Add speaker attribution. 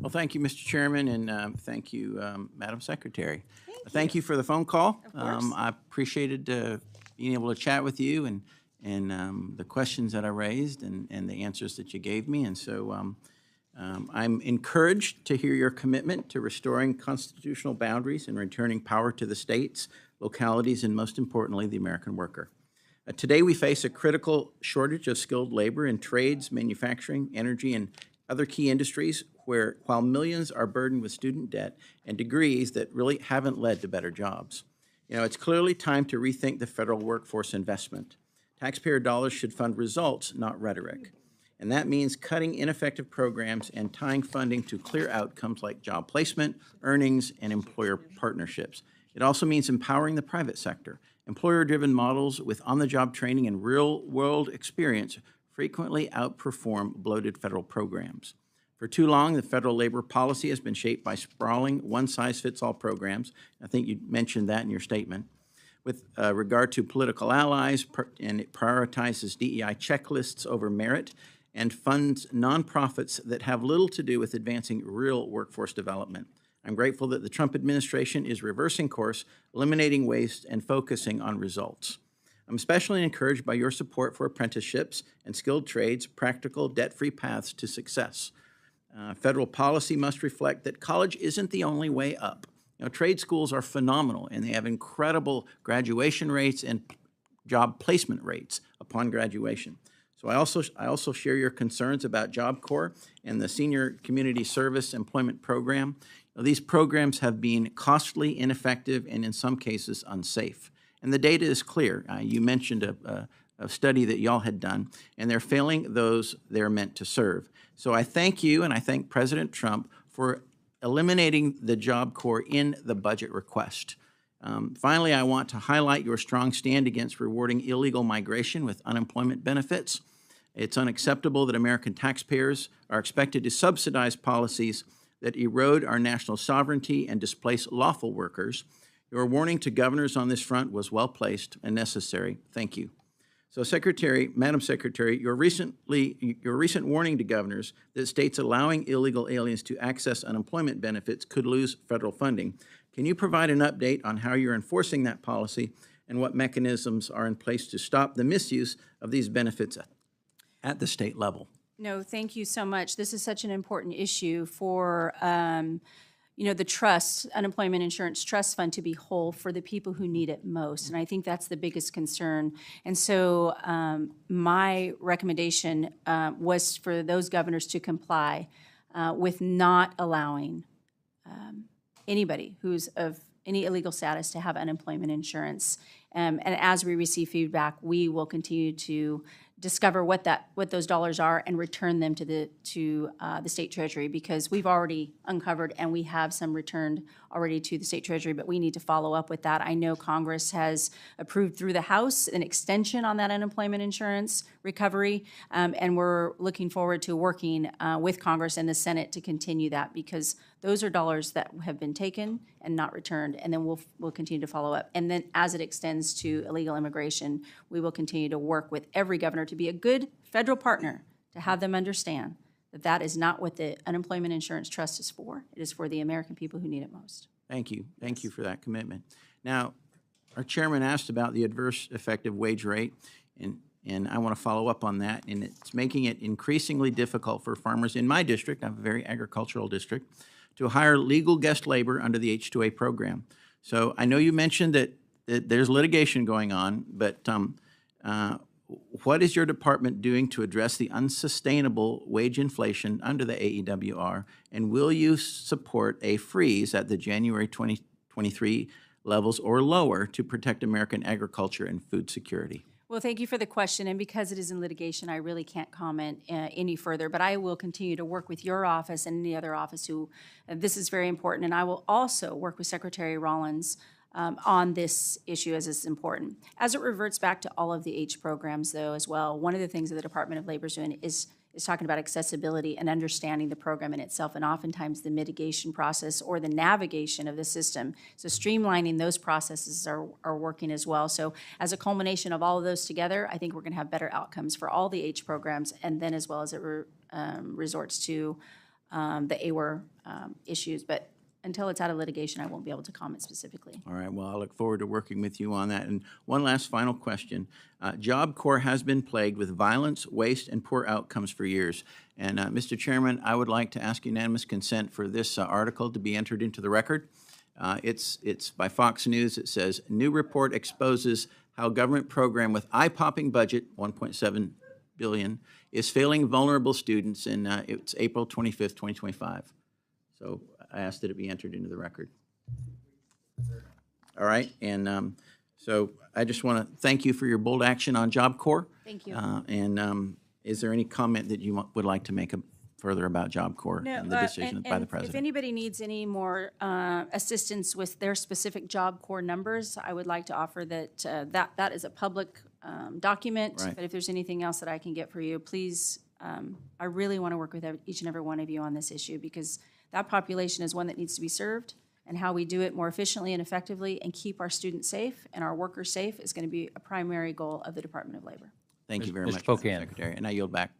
Speaker 1: Well, thank you, Mr. Chairman, and thank you, Madam Secretary.
Speaker 2: Thank
Speaker 1: You for the phone call.
Speaker 2: Of course.
Speaker 1: I appreciated being able to chat with you and the questions that I raised and the answers that you gave me. And so I'm encouraged to hear your commitment to restoring constitutional boundaries and returning power to the states, localities, and most importantly, the American worker. Today, we face a critical shortage of skilled labor in trades, manufacturing, energy, and other key industries where, while millions are burdened with student debt and degrees that really haven't led to better jobs. It's clearly time to rethink the federal workforce investment. Taxpayer dollars should fund results, not rhetoric. And that means cutting ineffective programs and tying funding to clear outcomes like job placement, earnings, and employer partnerships. It also means empowering the private sector. Employer-driven models with on-the-job training and real-world experience frequently outperform bloated federal programs. For too long, the federal labor policy has been shaped by sprawling, one-size-fits-all programs. I think you mentioned that in your statement. With regard to political allies, and it prioritizes DEI checklists over merit and funds nonprofits that have little to do with advancing real workforce development. I'm grateful that the Trump administration is reversing course, eliminating waste, and focusing on results. I'm especially encouraged by your support for apprenticeships and skilled trades, practical, debt-free paths to success. Federal policy must reflect that college isn't the only way up. Trade schools are phenomenal, and they have incredible graduation rates and job placement rates upon graduation. So I also share your concerns about Job Corps and the Senior Community Service Employment Program. These programs have been costly, ineffective, and in some cases unsafe. And the data is clear. You mentioned a study that y'all had done, and they're failing those they're meant to serve. So I thank you and I thank President Trump for eliminating the Job Corps in the budget request. Finally, I want to highlight your strong stand against rewarding illegal migration with unemployment benefits. It's unacceptable that American taxpayers are expected to subsidize policies that erode our national sovereignty and displace lawful workers. Your warning to governors on this front was well placed and necessary. Thank you. So, Madam Secretary, your recent warning to governors that states allowing illegal aliens to access unemployment benefits could lose federal funding. Can you provide an update on how you're enforcing that policy and what mechanisms are in place to stop the misuse of these benefits at the state level?
Speaker 2: No, thank you so much. This is such an important issue for the unemployment insurance trust fund to be whole for the people who need it most. And I think that's the biggest concern. And so my recommendation was for those governors to comply with not allowing anybody who's of any illegal status to have unemployment insurance. And as we receive feedback, we will continue to discover what those dollars are and return them to the state treasury, because we've already uncovered and we have some returned already to the state treasury, but we need to follow up with that. I know Congress has approved through the House an extension on that unemployment insurance recovery, and we're looking forward to working with Congress and the Senate to continue that, because those are dollars that have been taken and not returned, and then we'll continue to follow up. And then as it extends to illegal immigration, we will continue to work with every governor to be a good federal partner, to have them understand that that is not what the Unemployment Insurance Trust is for. It is for the American people who need it most.
Speaker 1: Thank you. Thank you for that commitment. Now, our chairman asked about the adverse effective wage rate, and I want to follow up on that. And it's making it increasingly difficult for farmers in my district, I have a very agricultural district, to hire legal guest labor under the H-2A program. So I know you mentioned that there's litigation going on, but what is your department doing to address the unsustainable wage inflation under the AEWR, and will you support a freeze at the January 2023 levels or lower to protect American agriculture and food security?
Speaker 2: Well, thank you for the question, and because it is in litigation, I really can't comment any further, but I will continue to work with your office and any other office who, this is very important, and I will also work with Secretary Rollins on this issue as it's important. As it reverts back to all of the H programs, though, as well, one of the things that the Department of Labor is doing is talking about accessibility and understanding the program in itself, and oftentimes the mitigation process or the navigation of the system. So streamlining those processes are working as well. So as a culmination of all of those together, I think we're going to have better outcomes for all the H programs, and then as well as it resorts to the AWR issues. But until it's out of litigation, I won't be able to comment specifically.
Speaker 1: All right, well, I look forward to working with you on that. And one last final question. Job Corps has been plagued with violence, waste, and poor outcomes for years. And Mr. Chairman, I would like to ask unanimous consent for this article to be entered into the record. It's by Fox News. It says, new report exposes how government program with eye-popping budget, $1.7 billion, is failing vulnerable students, and it's April 25th, 2025. So I ask that it be entered into the record. All right, and so I just want to thank you for your bold action on Job Corps.
Speaker 2: Thank you.
Speaker 1: And is there any comment that you would like to make further about Job Corps and the decision by the
Speaker 2: If
Speaker 1: president?
Speaker 2: anybody needs any more assistance with their specific Job Corps numbers, I would like to offer that that is a public document.
Speaker 1: Right.
Speaker 2: But if there's anything else that I can get for you, please, I really want to work with each and every one of you on this issue, because that population is one that needs to be served, and how we do it more efficiently and effectively and keep our students safe and our workers safe is going to be a primary goal of the Department of Labor.
Speaker 1: Thank you very
Speaker 3: Mr.
Speaker 1: much, Madam
Speaker 3: Spokane.
Speaker 1: Secretary. And I yield back.